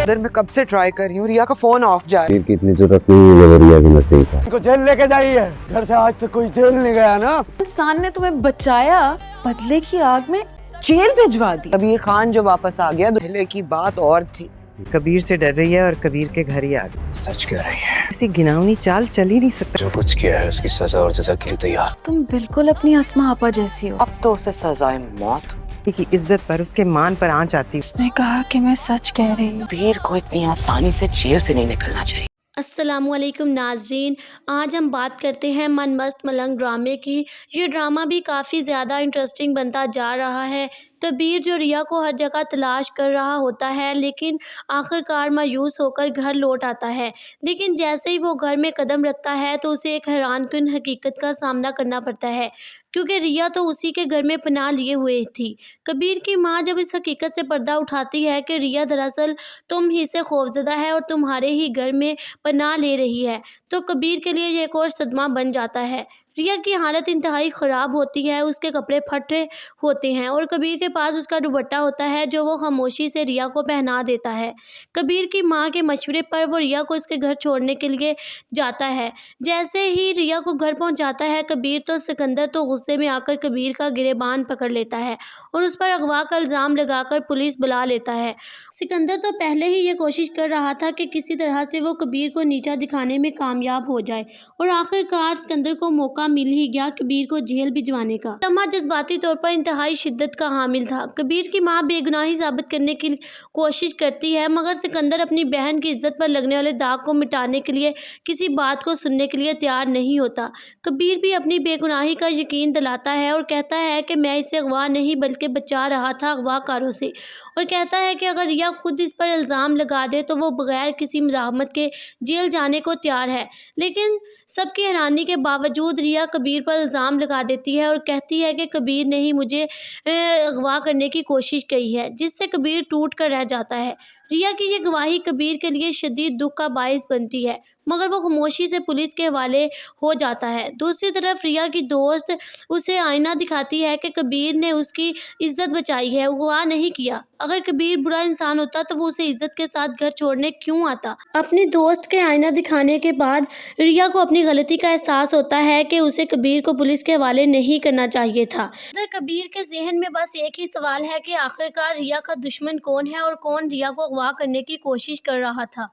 इधर मैं कब से ट्राई कर रही हूँ, रिया का फोन ऑफ जा रहा है। की इतनी जरूरत नहीं है रिया के नजदीक है। इनको जेल लेके जाइए, घर से आज तक कोई जेल नहीं गया ना। इंसान ने तुम्हें बचाया, बदले की आग में जेल भिजवा दी। कबीर खान जो वापस आ गया, पहले की बात और थी। कबीर से डर रही है और कबीर के घर ही आ गई। सच कह रही है, ऐसी घिनौनी चाल चल ही नहीं सकता। जो कुछ किया है उसकी सजा और जजा के लिए तैयार। तुम बिल्कुल अपनी अस्मा आपा जैसी हो। अब तो उसे सजाए मौत। की इज्जत पर, उसके मान पर आंच आती। उसने कहा कि मैं सच कह रही हूँ। कबीर को इतनी आसानी से जेल से नहीं निकलना चाहिए। अस्सलामुअलैकुम नाज़रीन, आज हम बात करते हैं मन मस्त मलंग ड्रामे की। ये ड्रामा भी काफ़ी ज़्यादा इंटरेस्टिंग बनता जा रहा है। कबीर जो रिया को हर जगह तलाश कर रहा होता है, लेकिन आखिरकार मायूस होकर घर लौट आता है। लेकिन जैसे ही वो घर में कदम रखता है तो उसे एक हैरानकुन हकीकत का सामना करना पड़ता है, क्योंकि रिया तो उसी के घर में पनाह लिए हुए थी। कबीर की माँ जब इस हकीकत से पर्दा उठाती है कि रिया दरअसल तुम ही से खौफजदा है और तुम्हारे ही घर में पनाह ले रही है, तो कबीर के लिए ये एक और सदमा बन जाता है। रिया की हालत इंतहाई ख़राब होती है, उसके कपड़े फटे होते हैं और कबीर के पास उसका दुपट्टा होता है जो वो खामोशी से रिया को पहना देता है। कबीर की माँ के मशवरे पर वो रिया को इसके घर छोड़ने के लिए जाता है। जैसे ही रिया को घर पहुंचाता है कबीर, तो सिकंदर तो गुस्से में आकर कबीर का गिरेबान पकड़ लेता है और उस पर अगवा का इल्ज़ाम लगाकर पुलिस बुला लेता है। सिकंदर तो पहले ही ये कोशिश कर रहा था कि किसी तरह से वो कबीर को नीचा दिखाने में कामयाब हो जाए और आखिरकार सिकंदर को मौका मिल ही गया कबीर को जेल भिजवाने का। तमा जज्बाती तौर पर इंतहाई शिद्दत का हामिल था। कबीर की माँ बेगुनाही साबित करने की कोशिश करती है, मगर सिकंदर अपनी बहन की इज्जत पर लगने वाले दाग को मिटाने के लिए किसी बात को सुनने के लिए तैयार नहीं होता। कबीर भी अपनी बेगुनाही का यकीन दिलाता है और कहता है कि मैं इसे अगवा नहीं बल्कि बचा रहा था अगवाकारों से, और कहता है कि अगर रिया खुद इस पर इल्ज़ाम लगा दे तो वो बगैर किसी मज़ाहमत के जेल जाने को तैयार है। लेकिन सबकी हैरानी के बावजूद रिया कबीर पर इल्ज़ाम लगा देती है और कहती है कि कबीर ने ही मुझे अगवा करने की कोशिश की है, जिससे कबीर टूट कर रह जाता है। रिया की ये गवाही कबीर के लिए शदीद दुख का बाइस बनती है, मगर वो खामोशी से पुलिस के हवाले हो जाता है। दूसरी तरफ रिया की दोस्त उसे आईना दिखाती है कि कबीर ने उसकी इज्जत बचाई है, अगवा नहीं किया। अगर कबीर बुरा इंसान होता तो वो उसे इज्जत के साथ घर छोड़ने क्यों आता। अपनी दोस्त के आईना दिखाने के बाद रिया को अपनी गलती का एहसास होता है कि उसे कबीर को पुलिस के हवाले नहीं करना चाहिए था। इधर कबीर के जहन में बस एक ही सवाल है कि आखिरकार रिया का दुश्मन कौन है और कौन रिया को अगवा करने की कोशिश कर रहा था।